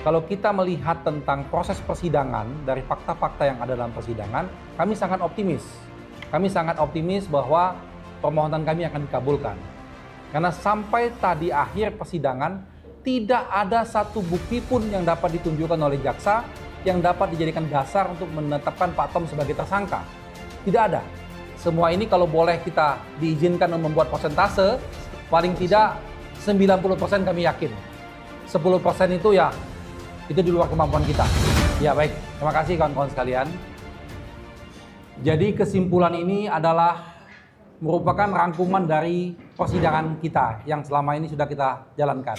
kalau kita melihat tentang proses persidangan dari fakta-fakta yang ada dalam persidangan, kami sangat optimis. Kami sangat optimis bahwa permohonan kami akan dikabulkan. Karena sampai tadi akhir persidangan, tidak ada satu bukti pun yang dapat ditunjukkan oleh jaksa yang dapat dijadikan dasar untuk menetapkan Pak Tom sebagai tersangka. Tidak ada. Semua ini kalau boleh kita diizinkan membuat persentase, paling tidak 90% kami yakin. 10% itu ya, itu di luar kemampuan kita. Ya baik, terima kasih kawan-kawan sekalian. Jadi kesimpulan ini adalah merupakan rangkuman dari persidangan kita yang selama ini sudah kita jalankan.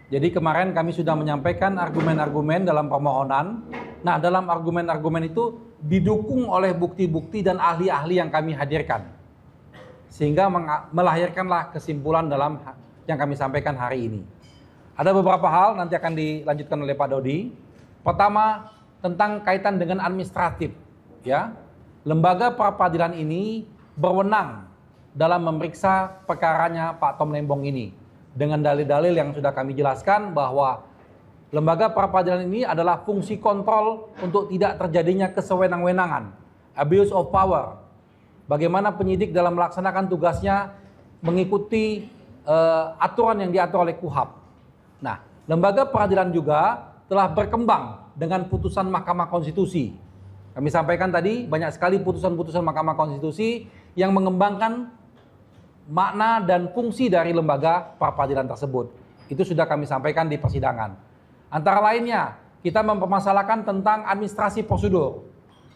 Jadi kemarin kami sudah menyampaikan argumen-argumen dalam permohonan. Nah, dalam argumen-argumen itu didukung oleh bukti-bukti dan ahli-ahli yang kami hadirkan. Sehingga melahirkanlah kesimpulan dalam yang kami sampaikan hari ini. Ada beberapa hal nanti akan dilanjutkan oleh Pak Dodi. Pertama, tentang kaitan dengan administratif. Ya, lembaga peradilan ini berwenang dalam memeriksa perkaranya Pak Tom Lembong ini. Dengan dalil-dalil yang sudah kami jelaskan bahwa lembaga peradilan ini adalah fungsi kontrol untuk tidak terjadinya kesewenang-wenangan, abuse of power. Bagaimana penyidik dalam melaksanakan tugasnya mengikuti aturan yang diatur oleh KUHAP. Nah, lembaga peradilan juga telah berkembang dengan putusan Mahkamah Konstitusi. Kami sampaikan tadi banyak sekali putusan-putusan Mahkamah Konstitusi yang mengembangkan makna dan fungsi dari lembaga peradilan tersebut. Itu sudah kami sampaikan di persidangan. Antara lainnya, kita mempermasalahkan tentang administrasi prosedur.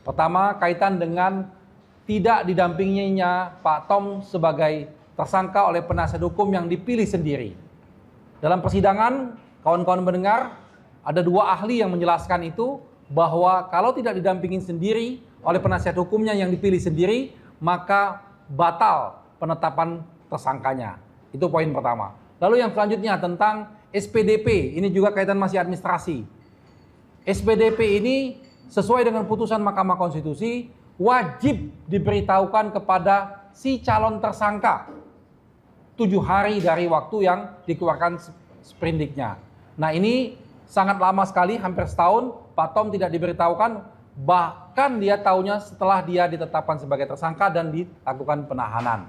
Pertama, kaitan dengan tidak didampinginya Pak Tom sebagai tersangka oleh penasihat hukum yang dipilih sendiri. Dalam persidangan, kawan-kawan mendengar, ada dua ahli yang menjelaskan itu, bahwa kalau tidak didampingin sendiri oleh penasihat hukumnya yang dipilih sendiri, maka batal penetapan tersangkanya. Itu poin pertama. Lalu yang selanjutnya tentang SPDP, ini juga kaitan masih administrasi. SPDP ini sesuai dengan putusan Mahkamah Konstitusi wajib diberitahukan kepada si calon tersangka 7 hari dari waktu yang dikeluarkan sprindiknya. Nah, ini sangat lama sekali, hampir setahun Pak Tom tidak diberitahukan, bahkan dia tahunya setelah dia ditetapkan sebagai tersangka dan dilakukan penahanan.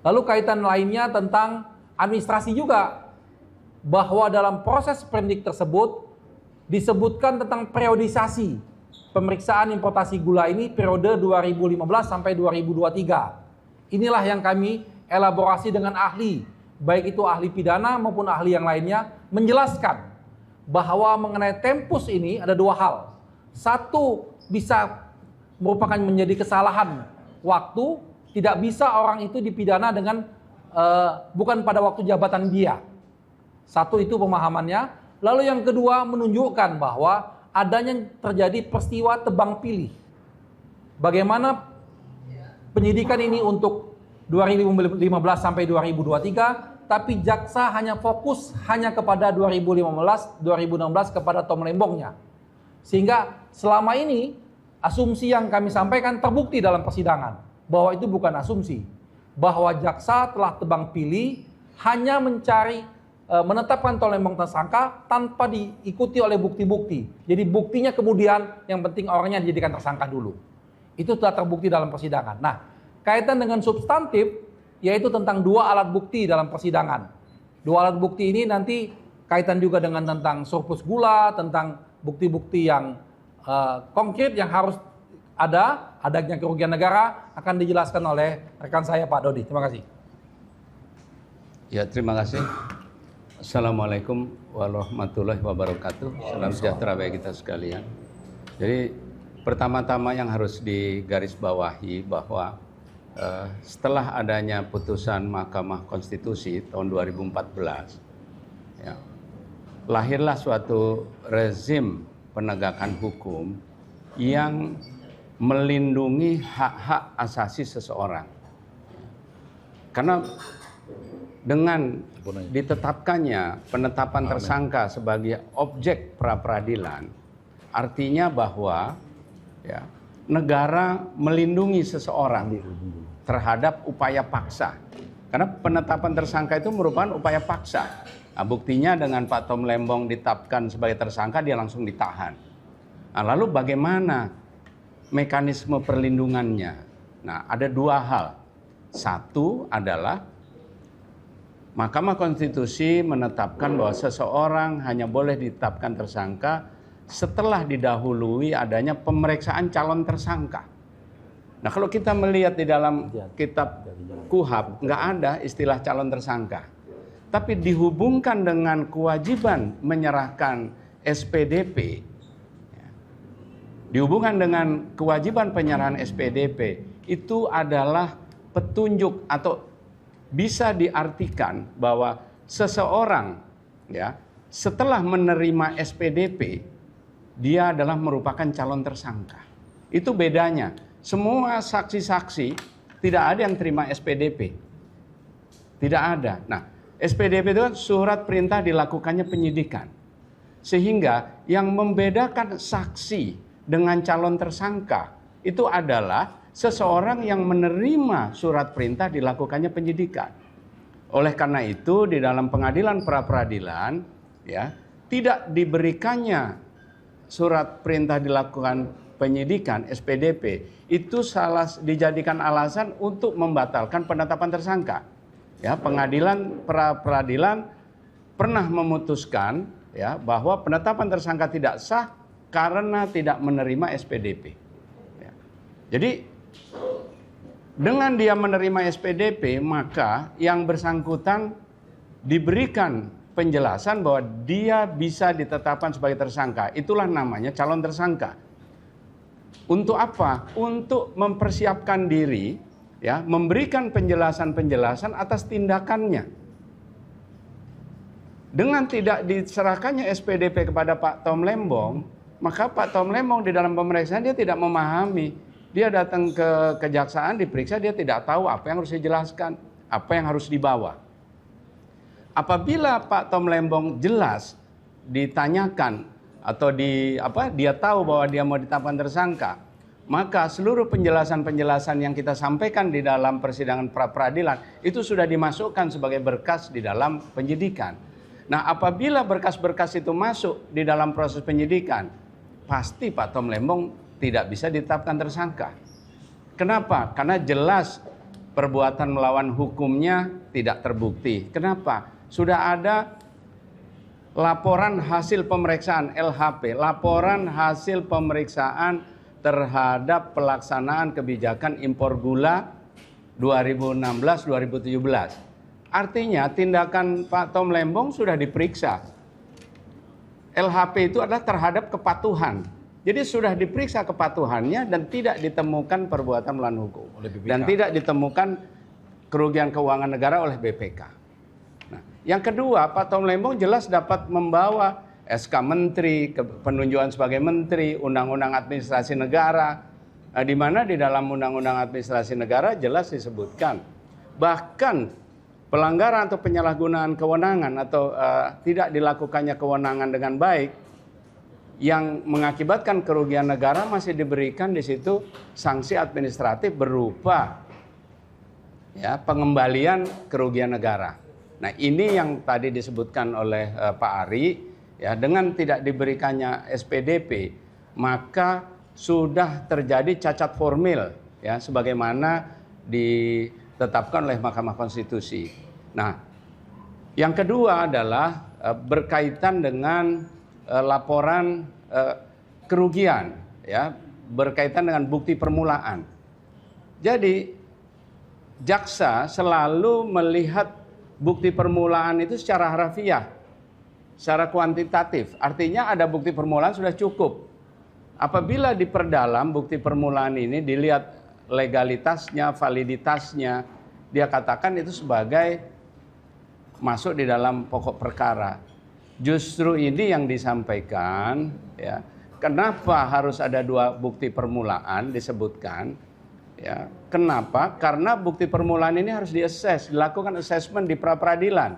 Lalu kaitan lainnya tentang administrasi juga, bahwa dalam proses sprindik tersebut disebutkan tentang periodisasi pemeriksaan importasi gula ini periode 2015 sampai 2023. Inilah yang kami elaborasi dengan ahli, baik itu ahli pidana maupun ahli yang lainnya, menjelaskan bahwa mengenai tempus ini ada dua hal. Satu, bisa merupakan menjadi kesalahan waktu. Tidak bisa orang itu dipidana dengan bukan pada waktu jabatan dia. Satu, itu pemahamannya. Lalu yang kedua, menunjukkan bahwa adanya terjadi peristiwa tebang pilih. Bagaimana penyidikan ini untuk 2015 sampai 2023, tapi jaksa hanya fokus hanya kepada 2015, 2016 kepada Tom Lembongnya. Sehingga selama ini asumsi yang kami sampaikan terbukti dalam persidangan. Bahwa itu bukan asumsi, bahwa jaksa telah tebang pilih hanya mencari menetapkan Tom Lembong tersangka tanpa diikuti oleh bukti-bukti. Jadi buktinya kemudian yang penting orangnya dijadikan tersangka dulu. Itu telah terbukti dalam persidangan. Nah, kaitan dengan substantif, yaitu tentang dua alat bukti dalam persidangan. Dua alat bukti ini nanti kaitan juga dengan tentang surplus gula, tentang bukti-bukti yang konkret yang harus adanya kerugian negara, akan dijelaskan oleh rekan saya Pak Dodi. Terima kasih. Ya, terima kasih. Assalamualaikum warahmatullahi wabarakatuh. Salam sejahtera bagi kita sekalian. Jadi pertama-tama yang harus digarisbawahi bahwa setelah adanya putusan Mahkamah Konstitusi tahun 2014, ya, lahirlah suatu rezim penegakan hukum yang melindungi hak-hak asasi seseorang. Karena dengan ditetapkannya penetapan tersangka sebagai objek pra-peradilan, artinya bahwa ya, negara melindungi seseorang terhadap upaya paksa. Karena penetapan tersangka itu merupakan upaya paksa. Nah, buktinya dengan Pak Tom Lembong ditetapkan sebagai tersangka, dia langsung ditahan. Nah, lalu bagaimana mekanisme perlindungannya? Nah, ada dua hal. Satu adalah Mahkamah Konstitusi menetapkan bahwa seseorang hanya boleh ditetapkan tersangka setelah didahului adanya pemeriksaan calon tersangka. Nah, kalau kita melihat di dalam kitab KUHAP, nggak ada istilah calon tersangka. Tapi dihubungkan dengan kewajiban menyerahkan SPDP, dihubungkan dengan kewajiban penyerahan SPDP, itu adalah petunjuk atau bisa diartikan bahwa seseorang ya setelah menerima SPDP dia adalah merupakan calon tersangka. Itu bedanya. Semua saksi-saksi tidak ada yang terima SPDP. Tidak ada. Nah, SPDP itu kan surat perintah dilakukannya penyidikan. Sehingga yang membedakan saksi dengan calon tersangka itu adalah seseorang yang menerima surat perintah dilakukannya penyidikan. Oleh karena itu di dalam pengadilan pra-peradilan ya tidak diberikannya surat perintah dilakukan penyidikan SPDP itu dijadikan alasan untuk membatalkan penetapan tersangka. Ya, pengadilan pra-peradilan pernah memutuskan ya bahwa penetapan tersangka tidak sah karena tidak menerima SPDP. Ya. Jadi dengan dia menerima SPDP, maka yang bersangkutan diberikan penjelasan bahwa dia bisa ditetapkan sebagai tersangka. Itulah namanya calon tersangka. Untuk apa? Untuk mempersiapkan diri, ya, memberikan penjelasan-penjelasan atas tindakannya. Dengan tidak diserahkannya SPDP kepada Pak Tom Lembong, maka Pak Tom Lembong di dalam pemeriksaan dia tidak memahami. Dia datang ke kejaksaan, diperiksa, dia tidak tahu apa yang harus dijelaskan, apa yang harus dibawa. Apabila Pak Tom Lembong jelas ditanyakan atau dia tahu bahwa dia mau ditetapkan tersangka, maka seluruh penjelasan-penjelasan yang kita sampaikan di dalam persidangan pra-peradilan itu sudah dimasukkan sebagai berkas di dalam penyidikan. Nah, apabila berkas-berkas itu masuk di dalam proses penyidikan, pasti Pak Tom Lembong tidak bisa ditetapkan tersangka. Kenapa? Karena jelas perbuatan melawan hukumnya tidak terbukti. Kenapa? Sudah ada laporan hasil pemeriksaan LHP, laporan hasil pemeriksaan terhadap pelaksanaan kebijakan impor gula 2016-2017. Artinya tindakan Pak Tom Lembong sudah diperiksa. LHP itu adalah terhadap kepatuhan. Jadi sudah diperiksa kepatuhannya dan tidak ditemukan perbuatan melawan hukum. Dan tidak ditemukan kerugian keuangan negara oleh BPK. Nah, yang kedua, Pak Tom Lembong jelas dapat membawa SK Menteri, penunjukan sebagai Menteri, Undang-Undang Administrasi Negara, di mana di dalam Undang-Undang Administrasi Negara jelas disebutkan. Bahkan pelanggaran atau penyalahgunaan kewenangan atau tidak dilakukannya kewenangan dengan baik, yang mengakibatkan kerugian negara masih diberikan di situ sanksi administratif berupa ya pengembalian kerugian negara. Nah, ini yang tadi disebutkan oleh Pak Ari ya, dengan tidak diberikannya SPDP maka sudah terjadi cacat formil ya sebagaimana ditetapkan oleh Mahkamah Konstitusi. Nah, yang kedua adalah berkaitan dengan laporan kerugian ya berkaitan dengan bukti permulaan. Jadi jaksa selalu melihat bukti permulaan itu secara harafiah, secara kuantitatif. Artinya ada bukti permulaan sudah cukup. Apabila diperdalam bukti permulaan ini dilihat legalitasnya, validitasnya, dia katakan itu sebagai masuk di dalam pokok perkara. Justru ini yang disampaikan ya. Kenapa harus ada dua bukti permulaan disebutkan? Ya, kenapa? Karena bukti permulaan ini harus dilakukan assessment di pra-peradilan.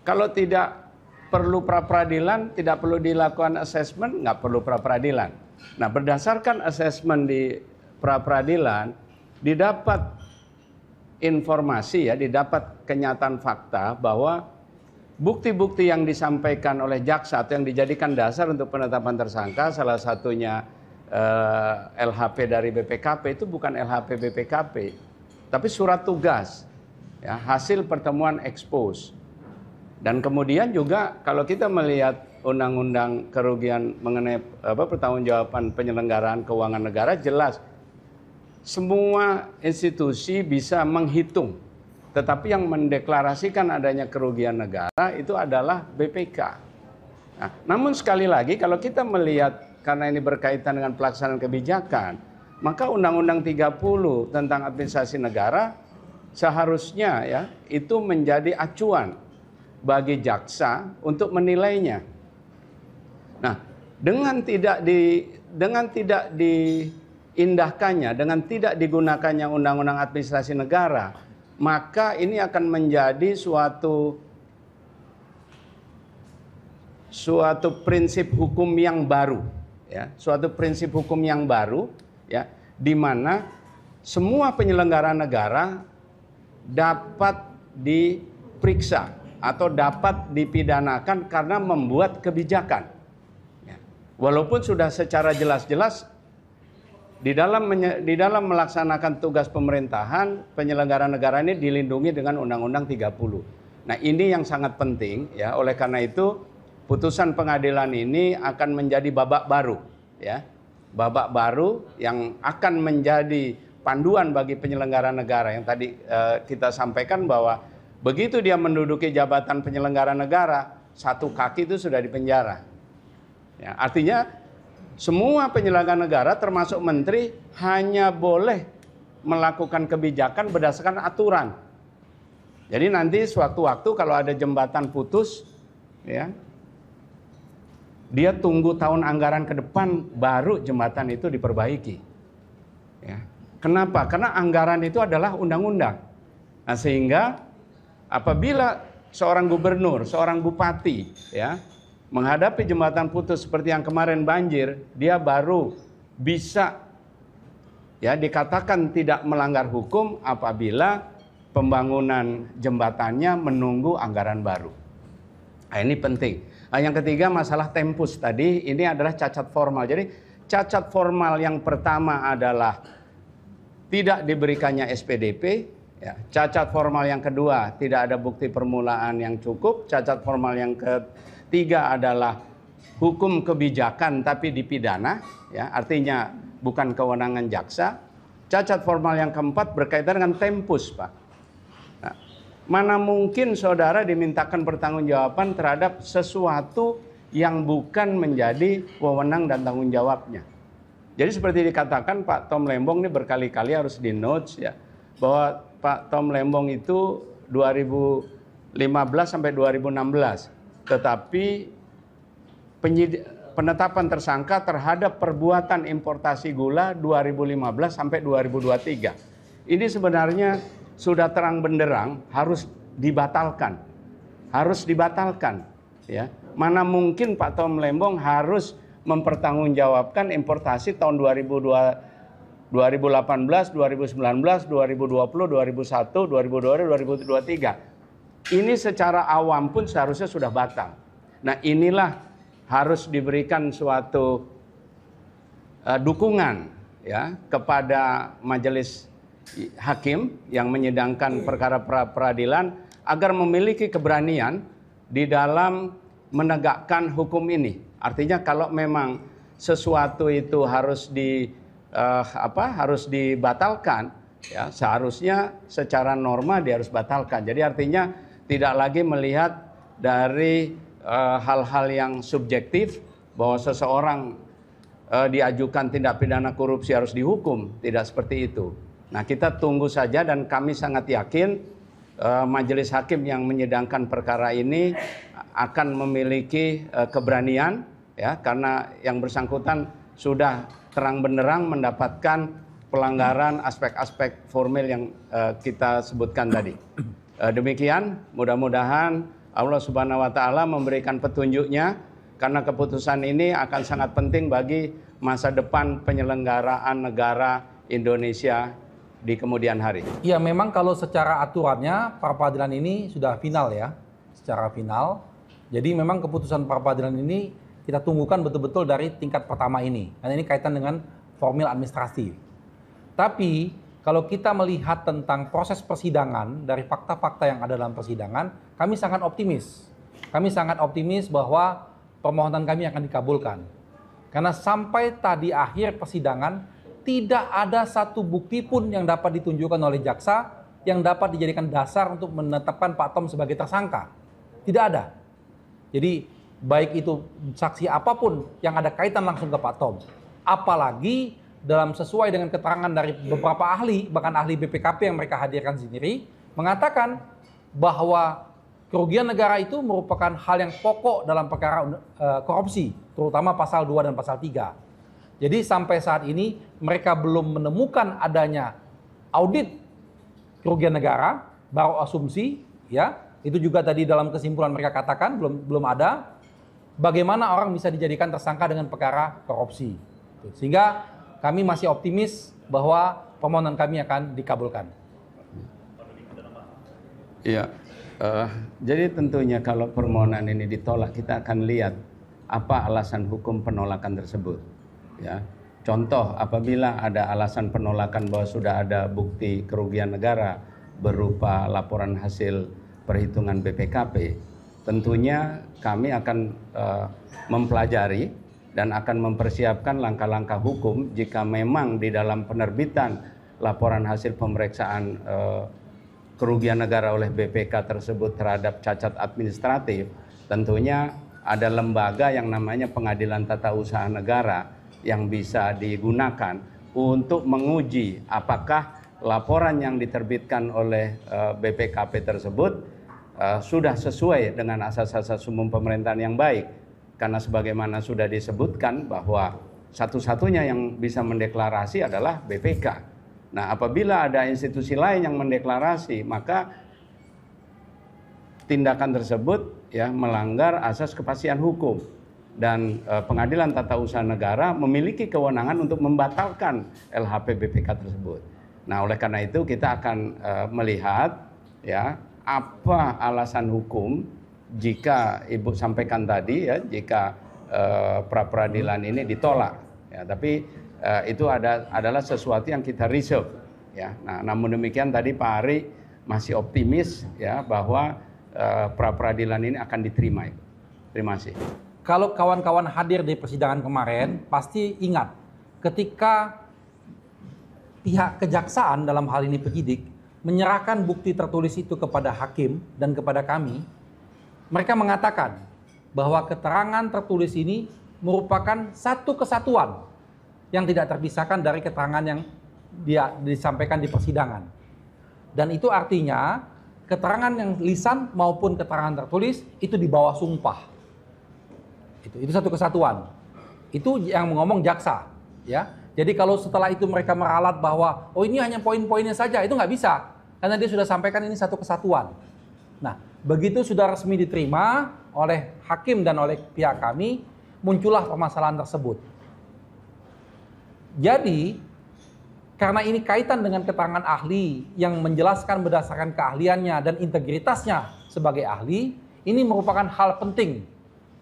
Kalau tidak perlu pra-peradilan, tidak perlu dilakukan assessment, nggak perlu pra-peradilan. Nah, berdasarkan assessment di pra-peradilan, didapat informasi ya, didapat kenyataan fakta bahwa bukti-bukti yang disampaikan oleh jaksa atau yang dijadikan dasar untuk penetapan tersangka, salah satunya LHP dari BPKP itu bukan LHP BPKP, tapi surat tugas, ya, hasil pertemuan expose. Dan kemudian juga kalau kita melihat undang-undang kerugian mengenai pertanggungjawaban penyelenggaraan keuangan negara, jelas semua institusi bisa menghitung, tetapi yang mendeklarasikan adanya kerugian negara itu adalah BPK. Nah, namun sekali lagi kalau kita melihat karena ini berkaitan dengan pelaksanaan kebijakan, maka Undang-Undang 30 tentang administrasi negara seharusnya ya itu menjadi acuan bagi jaksa untuk menilainya. Nah, dengan tidak diindahkannya, dengan tidak digunakannya Undang-Undang Administrasi Negara, maka ini akan menjadi suatu prinsip hukum yang baru, ya, suatu prinsip hukum yang baru, ya, di mana semua penyelenggara negara dapat diperiksa atau dapat dipidanakan karena membuat kebijakan. Walaupun sudah secara jelas-jelas di dalam melaksanakan tugas pemerintahan, penyelenggara negara ini dilindungi dengan Undang-Undang 30. Nah, ini yang sangat penting, ya. Oleh karena itu, putusan pengadilan ini akan menjadi babak baru, ya. Babak baru yang akan menjadi panduan bagi penyelenggara negara yang tadi kita sampaikan bahwa begitu dia menduduki jabatan penyelenggara negara, satu kaki itu sudah di penjara. Ya, artinya semua penyelenggara negara termasuk menteri hanya boleh melakukan kebijakan berdasarkan aturan. Jadi nanti sewaktu-waktu kalau ada jembatan putus, ya, dia tunggu tahun anggaran ke depan baru jembatan itu diperbaiki. Ya. Kenapa? Karena anggaran itu adalah undang-undang. Nah, sehingga apabila seorang gubernur, seorang bupati, ya, menghadapi jembatan putus seperti yang kemarin banjir, dia baru bisa, ya, dikatakan tidak melanggar hukum apabila pembangunan jembatannya menunggu anggaran baru. Nah, ini penting. Nah, yang ketiga masalah tempus tadi, ini adalah cacat formal. Jadi cacat formal yang pertama adalah tidak diberikannya SPDP. Ya, cacat formal yang kedua, tidak ada bukti permulaan yang cukup. Cacat formal yang ketiga adalah hukum kebijakan tapi dipidana, ya, artinya bukan kewenangan jaksa. Cacat formal yang keempat berkaitan dengan tempus, Pak. Nah, mana mungkin saudara dimintakan pertanggungjawaban terhadap sesuatu yang bukan menjadi wewenang dan tanggung jawabnya. Jadi seperti dikatakan Pak Tom Lembong ini berkali-kali harus di notes, ya, bahwa Pak Tom Lembong itu 2015 sampai 2016, tetapi penetapan tersangka terhadap perbuatan importasi gula 2015 sampai 2023. Ini sebenarnya sudah terang benderang harus dibatalkan. Harus dibatalkan, ya. Mana mungkin Pak Tom Lembong harus mempertanggungjawabkan importasi tahun 2018, 2019, 2020, 2001, 2022, 2023. Ini secara awam pun seharusnya sudah batal. Nah, inilah harus diberikan suatu dukungan, ya, kepada majelis hakim yang menyidangkan perkara peradilan agar memiliki keberanian di dalam menegakkan hukum ini. Artinya kalau memang sesuatu itu harus dibatalkan, ya, seharusnya secara norma dia harus batalkan. Jadi artinya tidak lagi melihat dari hal-hal yang subjektif bahwa seseorang diajukan tindak pidana korupsi harus dihukum, tidak seperti itu. Nah, kita tunggu saja dan kami sangat yakin majelis hakim yang menyidangkan perkara ini akan memiliki keberanian, ya, karena yang bersangkutan sudah terang benderang mendapatkan pelanggaran aspek-aspek formil yang kita sebutkan tadi. Demikian, mudah-mudahan Allah Subhanahu wa taala memberikan petunjuknya karena keputusan ini akan sangat penting bagi masa depan penyelenggaraan negara Indonesia di kemudian hari. Ya, memang kalau secara aturannya pra peradilan ini sudah final, ya. secara final. Jadi memang keputusan pra peradilan ini kita tunggukan betul-betul dari tingkat pertama ini, karena ini kaitan dengan formil administrasi. Tapi kalau kita melihat tentang proses persidangan dari fakta-fakta yang ada dalam persidangan, kami sangat optimis. Kami sangat optimis bahwa permohonan kami akan dikabulkan. Karena sampai tadi akhir persidangan, tidak ada satu bukti pun yang dapat ditunjukkan oleh jaksa yang dapat dijadikan dasar untuk menetapkan Pak Tom sebagai tersangka. Tidak ada. Jadi baik itu saksi apapun yang ada kaitan langsung ke Pak Tom. Apalagi dalam sesuai dengan keterangan dari beberapa ahli, bahkan ahli BPKP yang mereka hadirkan sendiri, mengatakan bahwa kerugian negara itu merupakan hal yang pokok dalam perkara korupsi, terutama pasal 2 dan pasal 3. Jadi sampai saat ini mereka belum menemukan adanya audit kerugian negara, baru asumsi, ya. Itu juga tadi dalam kesimpulan mereka katakan belum ada. Bagaimana orang bisa dijadikan tersangka dengan perkara korupsi. Sehingga kami masih optimis bahwa permohonan kami akan dikabulkan. Iya. Jadi tentunya kalau permohonan ini ditolak, kita akan lihat apa alasan hukum penolakan tersebut. Ya, contoh apabila ada alasan penolakan bahwa sudah ada bukti kerugian negara berupa laporan hasil perhitungan BPKP, tentunya kami akan mempelajari dan akan mempersiapkan langkah-langkah hukum jika memang di dalam penerbitan laporan hasil pemeriksaan kerugian negara oleh BPK tersebut terhadap cacat administratif, tentunya ada lembaga yang namanya Pengadilan Tata Usaha Negara yang bisa digunakan untuk menguji apakah laporan yang diterbitkan oleh BPKP tersebut sudah sesuai dengan asas-asas umum pemerintahan yang baik. Karena sebagaimana sudah disebutkan bahwa satu-satunya yang bisa mendeklarasi adalah BPK. Nah, apabila ada institusi lain yang mendeklarasi, maka tindakan tersebut ya melanggar asas kepastian hukum, dan Pengadilan Tata Usaha Negara memiliki kewenangan untuk membatalkan LHP BPK tersebut. Nah, oleh karena itu kita akan melihat ya apa alasan hukum jika Ibu sampaikan tadi ya, jika pra peradilan ini ditolak ya, tapi itu adalah sesuatu yang kita reserve ya. Nah, namun demikian tadi Pak Ari masih optimis ya bahwa pra peradilan ini akan diterima. Terima kasih. Kalau kawan-kawan hadir di persidangan kemarin pasti ingat ketika pihak kejaksaan dalam hal ini penyidik menyerahkan bukti tertulis itu kepada hakim dan kepada kami, mereka mengatakan bahwa keterangan tertulis ini merupakan satu kesatuan yang tidak terpisahkan dari keterangan yang disampaikan di persidangan. Dan itu artinya keterangan yang lisan maupun keterangan tertulis itu di bawah sumpah. Itu satu kesatuan. Itu yang ngomong jaksa, ya. Jadi kalau setelah itu mereka meralat bahwa oh ini hanya poin-poinnya saja, itu nggak bisa, karena dia sudah sampaikan ini satu kesatuan. Nah, begitu sudah resmi diterima oleh hakim dan oleh pihak kami, muncullah permasalahan tersebut. Jadi, karena ini kaitan dengan keterangan ahli yang menjelaskan berdasarkan keahliannya dan integritasnya sebagai ahli, ini merupakan hal penting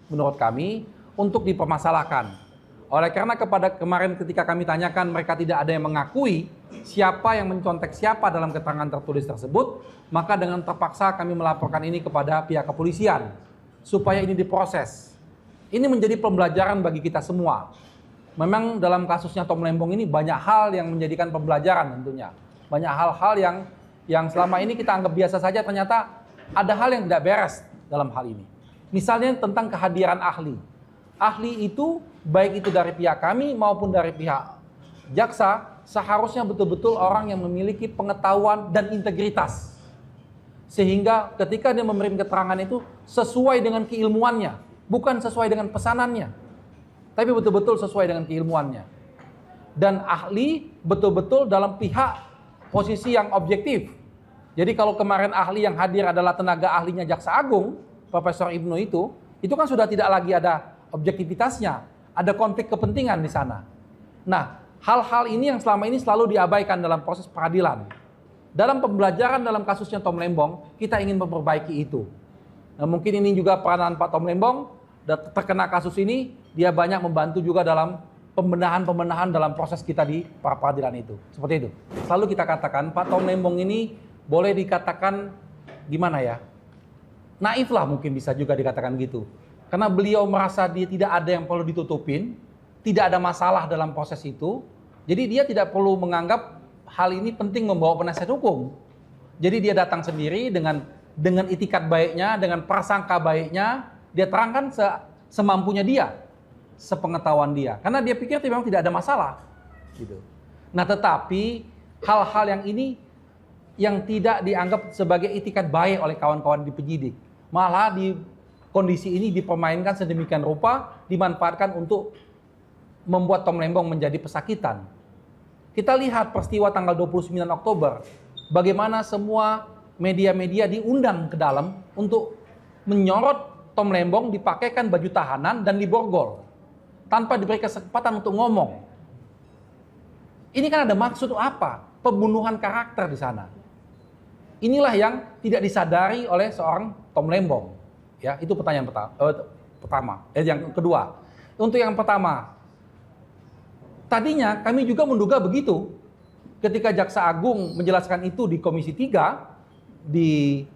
menurut kami untuk dipermasalahkan. Oleh karena kemarin ketika kami tanyakan, mereka tidak ada yang mengakui siapa yang mencontek siapa dalam keterangan tertulis tersebut, maka dengan terpaksa kami melaporkan ini kepada pihak kepolisian supaya ini diproses. Ini menjadi pembelajaran bagi kita semua. Memang dalam kasusnya Tom Lembong ini banyak hal yang menjadikan pembelajaran tentunya. Banyak hal-hal yang selama ini kita anggap biasa saja, ternyata ada hal yang tidak beres dalam hal ini. Misalnya tentang kehadiran ahli. Ahli itu baik itu dari pihak kami maupun dari pihak jaksa seharusnya betul-betul orang yang memiliki pengetahuan dan integritas. Sehingga ketika dia memberi keterangan itu sesuai dengan keilmuannya, bukan sesuai dengan pesanannya, tapi betul-betul sesuai dengan keilmuannya. Dan ahli betul-betul dalam pihak posisi yang objektif. Jadi kalau kemarin ahli yang hadir adalah tenaga ahlinya Jaksa Agung, Profesor Ibnu itu kan sudah tidak lagi ada objektivitasnya, ada konflik kepentingan di sana. Nah, hal-hal ini yang selama ini selalu diabaikan dalam proses peradilan. Dalam pembelajaran dalam kasusnya Tom Lembong, kita ingin memperbaiki itu. Nah, mungkin ini juga peranan Pak Tom Lembong, terkena kasus ini, dia banyak membantu juga dalam pembenahan dalam proses kita di peradilan itu. Seperti itu. Selalu kita katakan, Pak Tom Lembong ini boleh dikatakan gimana ya? Naif lah mungkin bisa juga dikatakan gitu. Karena beliau merasa dia tidak ada yang perlu ditutupin, tidak ada masalah dalam proses itu. Jadi dia tidak perlu menganggap hal ini penting membawa penasihat hukum. Jadi dia datang sendiri dengan itikat baiknya, dengan prasangka baiknya, dia terangkan semampunya dia, sepengetahuan dia. Karena dia pikir memang tidak ada masalah. Gitu. Nah tetapi hal-hal yang ini yang tidak dianggap sebagai itikat baik oleh kawan-kawan di penyidik. Malah di kondisi ini dipermainkan sedemikian rupa, dimanfaatkan untuk membuat Tom Lembong menjadi pesakitan. Kita lihat peristiwa tanggal 29 Oktober, bagaimana semua media-media diundang ke dalam untuk menyorot Tom Lembong dipakaikan baju tahanan dan diborgol tanpa diberi kesempatan untuk ngomong. Ini kan ada maksud apa? Pembunuhan karakter di sana. Inilah yang tidak disadari oleh seorang Tom Lembong. Ya, itu pertanyaan pertama. Yang kedua, untuk yang pertama, tadinya kami juga menduga begitu. Ketika Jaksa Agung menjelaskan itu di Komisi 3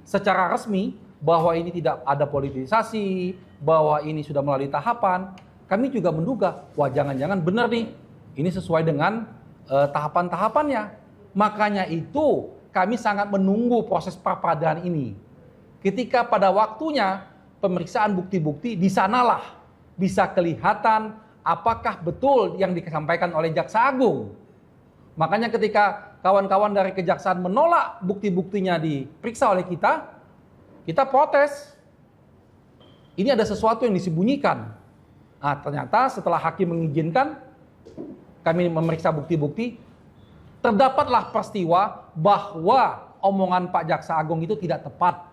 secara resmi bahwa ini tidak ada politisasi, bahwa ini sudah melalui tahapan, kami juga menduga, wah jangan-jangan benar nih, ini sesuai dengan tahapan-tahapannya. Makanya itu kami sangat menunggu proses pra-peradilan ini. Ketika pada waktunya pemeriksaan bukti-bukti, di sanalah bisa kelihatan apakah betul yang disampaikan oleh Jaksa Agung. Makanya ketika kawan-kawan dari Kejaksaan menolak bukti-buktinya diperiksa oleh kita protes. Ini ada sesuatu yang disembunyikan. Nah, ternyata setelah hakim mengizinkan kami memeriksa bukti-bukti, terdapatlah peristiwa bahwa omongan Pak Jaksa Agung itu tidak tepat.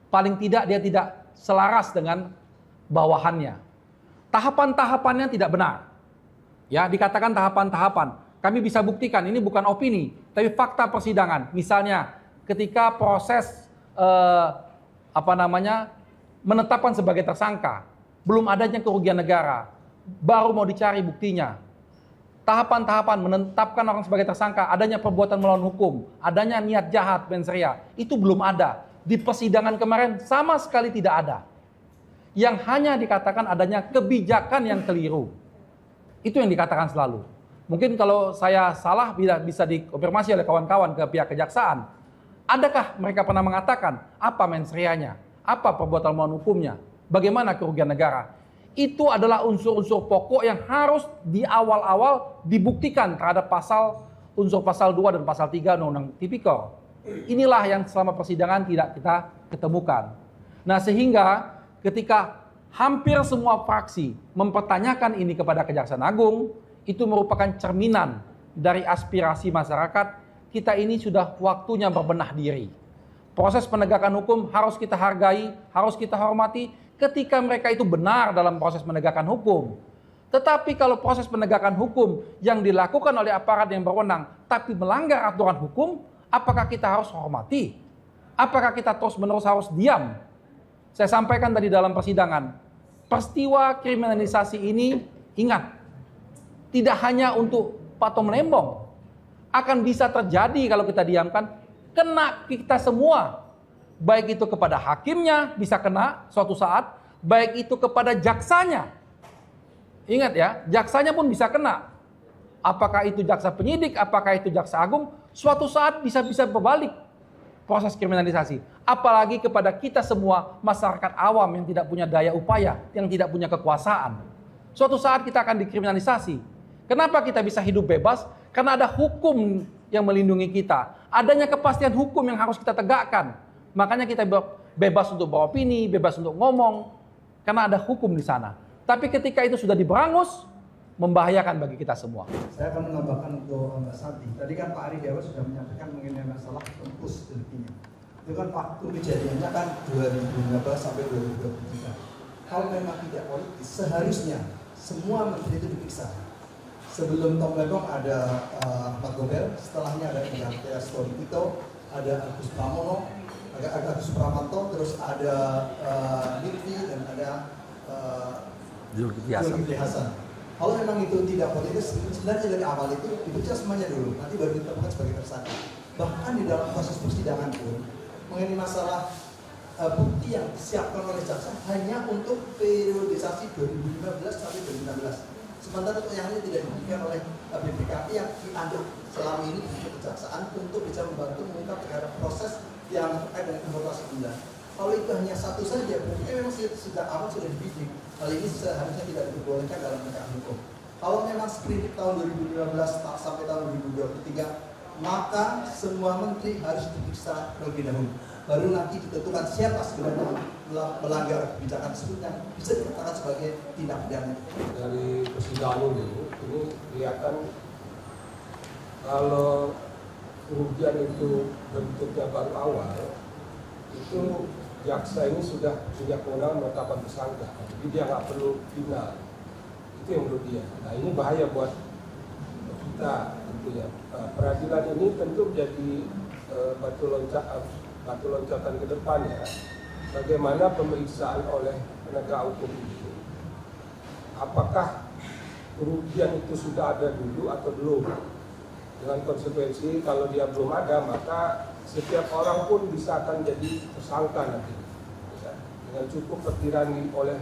Paling tidak dia tidak selaras dengan bawahannya. Tahapan-tahapannya tidak benar. Ya, dikatakan tahapan-tahapan. Kami bisa buktikan, ini bukan opini, tapi fakta persidangan. Misalnya, ketika proses menetapkan sebagai tersangka, belum adanya kerugian negara, baru mau dicari buktinya. Tahapan-tahapan menetapkan orang sebagai tersangka, adanya perbuatan melawan hukum, adanya niat jahat, mensrea, itu belum ada. Di persidangan kemarin sama sekali tidak ada. Yang hanya dikatakan adanya kebijakan yang keliru. Itu yang dikatakan selalu. Mungkin kalau saya salah bisa dikonfirmasi oleh kawan-kawan ke pihak kejaksaan. Adakah mereka pernah mengatakan apa mensreanya, apa perbuatan melawan hukumnya, bagaimana kerugian negara? Itu adalah unsur-unsur pokok yang harus di awal-awal dibuktikan terhadap unsur pasal 2 dan pasal 3 Undang-Undang Tipikor. Inilah yang selama persidangan tidak kita ketemukan. Nah, sehingga ketika hampir semua fraksi mempertanyakan ini kepada Kejaksaan Agung, itu merupakan cerminan dari aspirasi masyarakat. Kita ini sudah waktunya berbenah diri. Proses penegakan hukum harus kita hargai, harus kita hormati ketika mereka itu benar dalam proses penegakan hukum. Tetapi kalau proses penegakan hukum yang dilakukan oleh aparat yang berwenang tapi melanggar aturan hukum, apakah kita harus hormati? Apakah kita terus-menerus harus diam? Saya sampaikan tadi dalam persidangan, peristiwa kriminalisasi ini, ingat, tidak hanya untuk Pak Tom Lembong, akan bisa terjadi kalau kita diamkan, kena kita semua. Baik itu kepada hakimnya bisa kena suatu saat, baik itu kepada jaksanya. Ingat ya, jaksanya pun bisa kena. Apakah itu jaksa penyidik, apakah itu jaksa agung, suatu saat bisa berbalik proses kriminalisasi. Apalagi kepada kita semua masyarakat awam yang tidak punya daya upaya, yang tidak punya kekuasaan. Suatu saat kita akan dikriminalisasi. Kenapa kita bisa hidup bebas? Karena ada hukum yang melindungi kita. Adanya kepastian hukum yang harus kita tegakkan. Makanya kita bebas untuk beropini, bebas untuk ngomong. Karena ada hukum di sana. Tapi ketika itu sudah diberangus, membahayakan bagi kita semua. Saya akan menambahkan untuk Mbak Santi. Tadi kan Pak Ari Dewa sudah menyampaikan mengenai masalah tempus deliktinya. Itu kan waktu kejadiannya kan 2015 sampai 2023. Kalau memang tidak politis, seharusnya semua menteri itu diperiksa. Sebelum Tom Lembong ada Pak Gobel, setelahnya ada Ignatius Torikito, ada Agus Pramono, ada Agus Pramanto, terus ada Lutfi dan ada Zulkifli Hasan. Kalau memang itu tidak politis, sebenarnya dari awal itu diperiksa semuanya dulu, nanti baru ditetapkan sebagai tersangka. Bahkan di dalam proses persidangan pun mengenai masalah bukti yang disiapkan oleh jaksa hanya untuk periodisasi 2015 sampai 2016. Sementara untuk yang ini tidak diberikan oleh BPKP yang dianggap selama ini di kejaksaan untuk bisa membantu mengungkap terhadap proses yang terkait dengan importasi gula. Kalau itu hanya satu saja, berarti memang sejak awal sudah dibidik. Hal ini seharusnya tidak diperbolehkan dalam negara hukum. Kalau memang seprindik tahun 2015 sampai tahun 2023, maka semua menteri harus diperiksa terlebih dahulu. Baru nanti ditentukan siapa sebenarnya melanggar kebijakan tersebut yang bisa dikatakan sebagai tindak pidana. Dari persidangan ini kelihatan kalau kerugian itu bentuknya baru awal, itu jaksa ini sudah punya kewenangan menetapkan tersangka, jadi dia nggak perlu final. Itu yang menurut dia. Nah ini bahaya buat kita tentunya. Peradilan ini tentu jadi batu loncatan ke depannya. Bagaimana pemeriksaan oleh penegak hukum ini? Apakah kerugian itu sudah ada dulu atau belum? Dengan konsekuensi kalau dia belum ada, maka setiap orang pun bisa akan jadi tersangka nanti. Dengan cukup terkirani oleh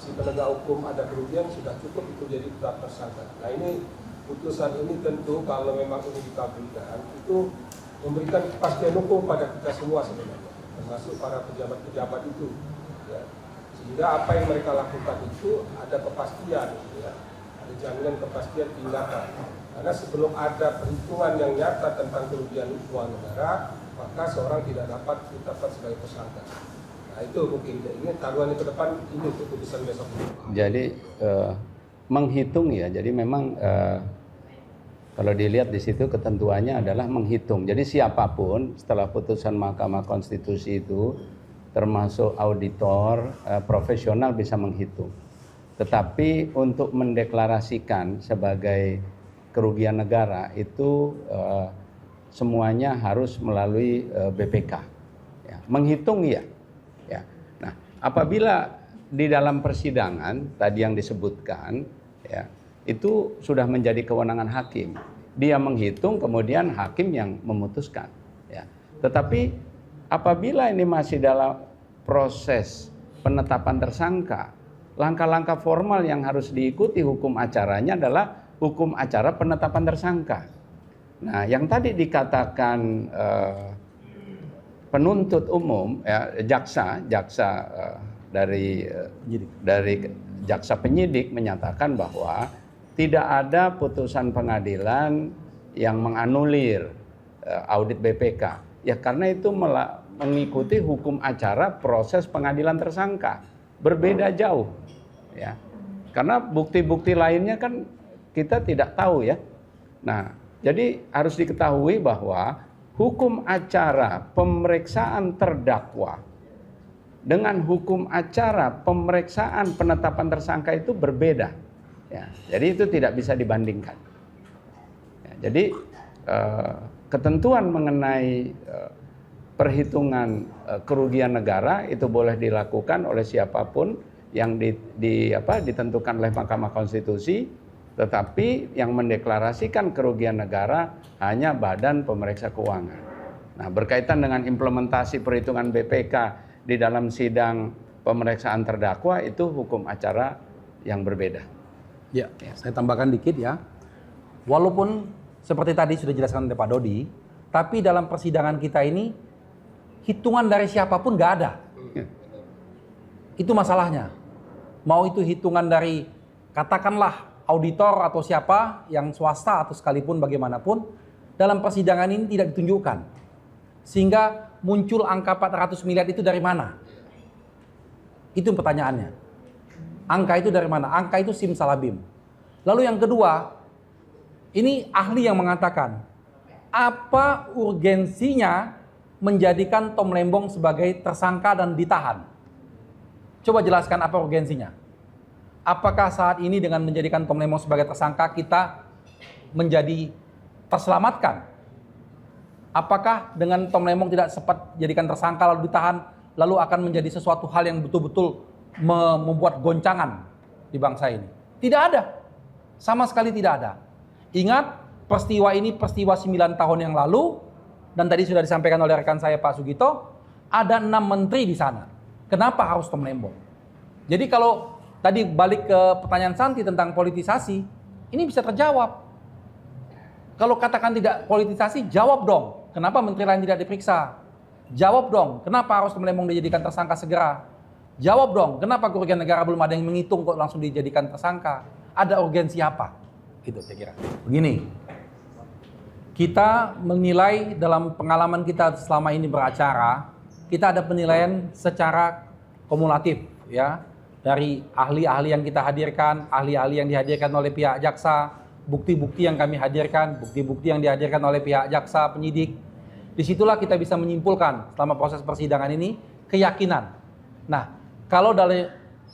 si penegak hukum ada kerugian, sudah cukup itu jadi tetap tersangka. Nah ini putusan ini tentu kalau memang ini dikabulkan, itu memberikan kepastian hukum pada kita semua sebenarnya, termasuk para pejabat-pejabat itu. Ya. Sehingga apa yang mereka lakukan itu ada kepastian, ya. Ada jaminan kepastian tindakan. Karena sebelum ada perhitungan yang nyata tentang kerugian keuangan negara, maka seorang tidak dapat ditetapkan sebagai tersangka. Nah itu mungkin ini taruhannya ke depan ini keputusan besok. Jadi menghitung ya, jadi memang kalau dilihat di situ ketentuannya adalah menghitung. Jadi siapapun setelah putusan Mahkamah Konstitusi itu, termasuk auditor profesional bisa menghitung. Tetapi untuk mendeklarasikan sebagai kerugian negara itu semuanya harus melalui BPK. Ya, menghitung ya. Ya. Nah, apabila di dalam persidangan tadi yang disebutkan, ya, itu sudah menjadi kewenangan hakim. Dia menghitung, kemudian hakim yang memutuskan. Ya. Tetapi apabila ini masih dalam proses penetapan tersangka, langkah-langkah formal yang harus diikuti hukum acaranya adalah hukum acara penetapan tersangka. Nah, yang tadi dikatakan penuntut umum, ya, jaksa dari jaksa penyidik menyatakan bahwa tidak ada putusan pengadilan yang menganulir audit BPK. Ya karena itu mengikuti hukum acara proses pengadilan tersangka. Berbeda jauh. Ya. Karena bukti-bukti lainnya kan kita tidak tahu ya. Nah, jadi harus diketahui bahwa hukum acara pemeriksaan terdakwa dengan hukum acara pemeriksaan penetapan tersangka itu berbeda. Ya, jadi itu tidak bisa dibandingkan. Ya, jadi ketentuan mengenai perhitungan kerugian negara itu boleh dilakukan oleh siapapun yang ditentukan oleh Mahkamah Konstitusi, tetapi yang mendeklarasikan kerugian negara hanya Badan Pemeriksa Keuangan. Nah, berkaitan dengan implementasi perhitungan BPK di dalam sidang pemeriksaan terdakwa itu hukum acara yang berbeda. Ya, saya tambahkan dikit ya. Walaupun seperti tadi sudah dijelaskan oleh Pak Dodi, tapi dalam persidangan kita ini hitungan dari siapapun nggak ada. Itu masalahnya. Mau itu hitungan dari katakanlah auditor atau siapa yang swasta atau sekalipun bagaimanapun, dalam persidangan ini tidak ditunjukkan. Sehingga muncul angka 400 miliar itu dari mana? Itu pertanyaannya. Angka itu dari mana? Angka itu simsalabim. Lalu yang kedua, ini ahli yang mengatakan, apa urgensinya menjadikan Tom Lembong sebagai tersangka dan ditahan? Coba jelaskan apa urgensinya. Apakah saat ini dengan menjadikan Tom Lembong sebagai tersangka kita menjadi terselamatkan? Apakah dengan Tom Lembong tidak sempat jadikan tersangka lalu ditahan, lalu akan menjadi sesuatu hal yang betul-betul membuat goncangan di bangsa ini? Tidak ada. Sama sekali tidak ada. Ingat, peristiwa ini peristiwa 9 tahun yang lalu, dan tadi sudah disampaikan oleh rekan saya Pak Sugito, ada 6 menteri di sana. Kenapa harus Tom Lembong? Jadi kalau tadi balik ke pertanyaan Santi tentang politisasi, ini bisa terjawab. Kalau katakan tidak politisasi, jawab dong. Kenapa menteri lain tidak diperiksa? Jawab dong. Kenapa harus Tom Lembong dijadikan tersangka segera? Jawab dong. Kenapa kerugian negara belum ada yang menghitung kok langsung dijadikan tersangka? Ada urgensi apa? Gitu saya kira. Begini, kita menilai dalam pengalaman kita selama ini beracara, kita ada penilaian secara kumulatif ya, dari ahli-ahli yang kita hadirkan, ahli-ahli yang dihadirkan oleh pihak jaksa, bukti-bukti yang kami hadirkan, bukti-bukti yang dihadirkan oleh pihak jaksa, penyidik. Disitulah kita bisa menyimpulkan selama proses persidangan ini keyakinan. Nah, kalau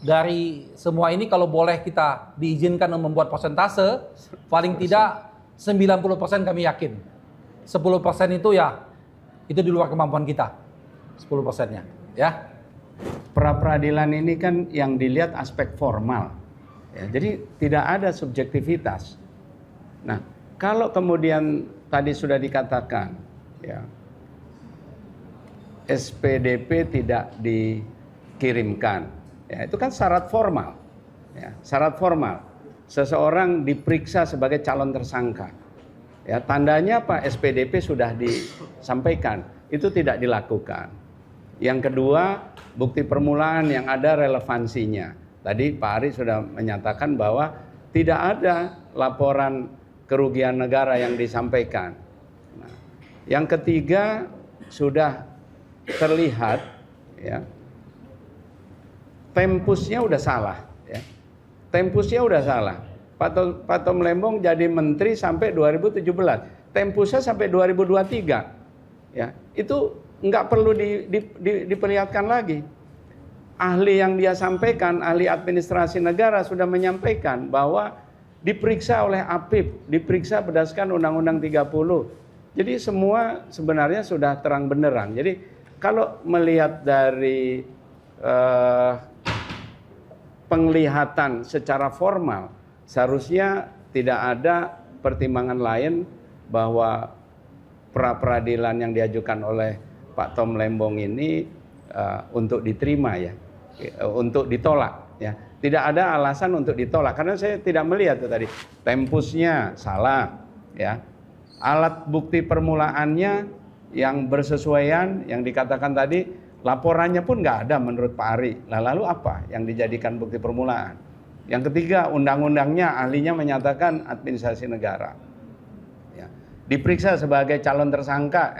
dari semua ini kalau boleh kita diizinkan membuat persentase, paling tidak 90% kami yakin. 10% itu ya, itu di luar kemampuan kita. 10%-nya, ya. Pra-peradilan ini kan yang dilihat aspek formal. Ya, jadi tidak ada subjektivitas. Nah, kalau kemudian tadi sudah dikatakan, ya, SPDP tidak dikirimkan, ya, itu kan syarat formal. Ya, syarat formal. Seseorang diperiksa sebagai calon tersangka. Ya, tandanya apa? SPDP sudah disampaikan. Itu tidak dilakukan. Yang kedua, bukti permulaan yang ada relevansinya. Tadi Pak Ari sudah menyatakan bahwa tidak ada laporan kerugian negara yang disampaikan. Nah, yang ketiga, sudah terlihat ya, tempusnya udah salah ya. Tempusnya udah salah. Pak Tom Lembong jadi menteri sampai 2017. Tempusnya sampai 2023. Ya, itu nggak perlu diperlihatkan lagi. Ahli yang dia sampaikan, ahli administrasi negara sudah menyampaikan bahwa diperiksa oleh APIP, diperiksa berdasarkan Undang-Undang 30. Jadi semua sebenarnya sudah terang benderang. Jadi kalau melihat dari penglihatan secara formal, seharusnya tidak ada pertimbangan lain bahwa pra-peradilan yang diajukan oleh Pak Tom Lembong ini untuk diterima ya, untuk ditolak ya. Tidak ada alasan untuk ditolak karena saya tidak melihat itu tadi tempusnya salah ya. Alat bukti permulaannya yang bersesuaian yang dikatakan tadi, laporannya pun nggak ada menurut Pak Ari. Lalu apa yang dijadikan bukti permulaan? Yang ketiga, undang-undangnya ahlinya menyatakan administrasi negara. Ya. Diperiksa sebagai calon tersangka,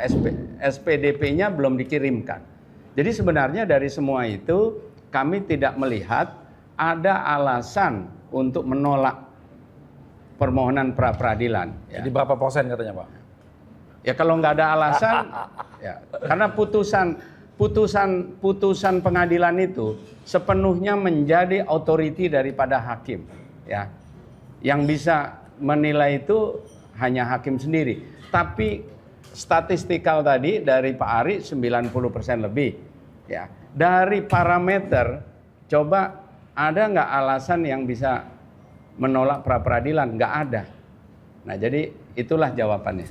SPDP-nya belum dikirimkan. Jadi sebenarnya dari semua itu kami tidak melihat ada alasan untuk menolak permohonan pra-peradilan. Ya. Jadi berapa persen katanya Pak? Ya kalau nggak ada alasan, ya, karena putusan pengadilan itu sepenuhnya menjadi otoriti daripada hakim. Ya, yang bisa menilai itu hanya hakim sendiri. Tapi statistikal tadi dari Pak Ari 90% lebih. Ya, dari parameter, coba ada nggak alasan yang bisa menolak pra-peradilan? Nggak ada. Nah, jadi itulah jawabannya.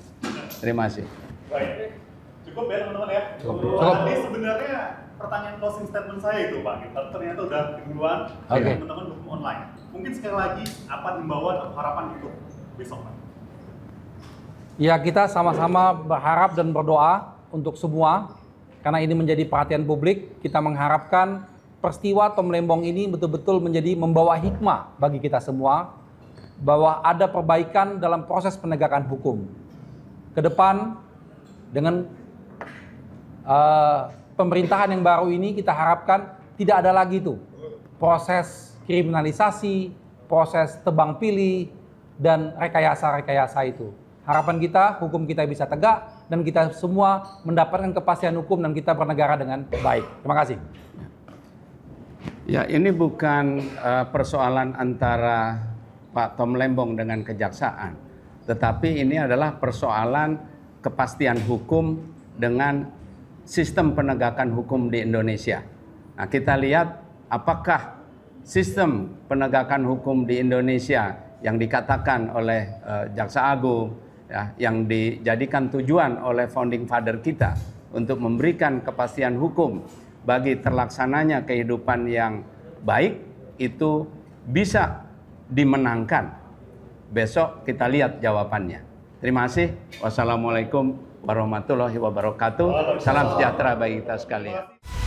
Terima kasih. Baik, cukup ya teman-teman ya. Cukup. Tadi sebenarnya pertanyaan closing statement saya itu Pak, tapi ternyata udah keduluan Oke. teman-teman hukum online. Mungkin sekali lagi apa himbauan atau harapan untuk besok Pak? Ya, kita sama-sama berharap dan berdoa untuk semua karena ini menjadi perhatian publik. Kita mengharapkan peristiwa Tom Lembong ini betul-betul menjadi membawa hikmah bagi kita semua bahwa ada perbaikan dalam proses penegakan hukum. Ke depan dengan pemerintahan yang baru ini kita harapkan tidak ada lagi tuh proses kriminalisasi, proses tebang pilih dan rekayasa-rekayasa itu. Harapan kita hukum kita bisa tegak dan kita semua mendapatkan kepastian hukum dan kita bernegara dengan baik. Terima kasih. Ya, ini bukan persoalan antara Pak Tom Lembong dengan kejaksaan, tetapi ini adalah persoalan kepastian hukum dengan sistem penegakan hukum di Indonesia. Nah, kita lihat apakah sistem penegakan hukum di Indonesia yang dikatakan oleh Jaksa Agung, ya, yang dijadikan tujuan oleh founding father kita untuk memberikan kepastian hukum bagi terlaksananya kehidupan yang baik, itu bisa dimenangkan. Besok kita lihat jawabannya. Terima kasih. Wassalamualaikum warahmatullahi wabarakatuh. Salam sejahtera bagi kita sekalian.